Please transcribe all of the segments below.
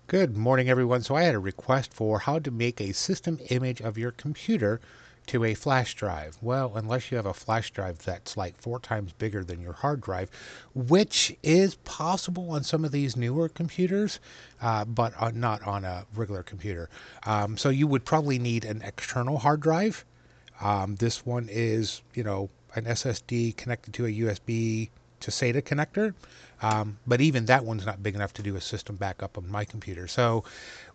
Good morning, everyone. So I had a request for how to make a system image of your computer to a flash drive. Well, unless you have a flash drive that's like 4 times bigger than your hard drive, which is possible on some of these newer computers, but not on a regular computer. So you would probably need an external hard drive. This one is, an SSD connected to a USB to SATA connector. But even that one's not big enough to do a system backup on my computer. So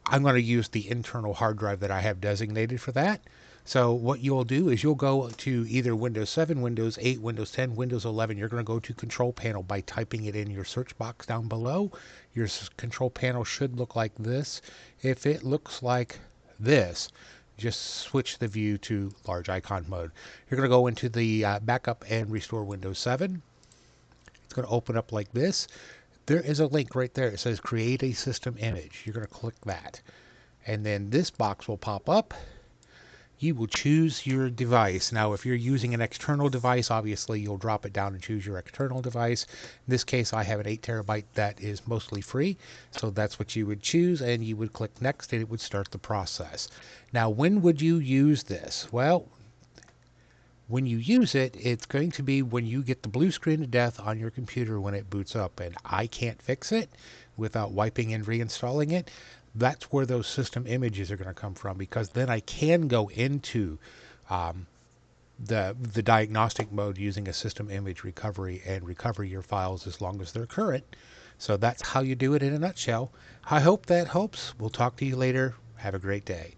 I'm going to use the internal hard drive that I have designated for that. So what you'll do is you'll go to either Windows 7, Windows 8, Windows 10, Windows 11. You're going to go to Control Panel by typing it in your search box down below. Your control panel should look like this. If it looks like this, just switch the view to large icon mode. You're going to go into the backup and restore Windows 7. It's going to open up like this. There is a link right there. It says create a system image. You're going to click that. And then this box will pop up. You will choose your device. Now, if you're using an external device, obviously you'll drop it down and choose your external device. In this case, I have an 8 terabyte that is mostly free. So that's what you would choose, and you would click next and it would start the process. Now, when would you use this? Well, when you use it, it's going to be when you get the blue screen of death on your computer when it boots up, and I can't fix it without wiping and reinstalling it. That's where those system images are going to come from, because then I can go into um, the diagnostic mode using a system image recovery and recover your files as long as they're current. So that's how you do it in a nutshell. I hope that helps. We'll talk to you later. Have a great day.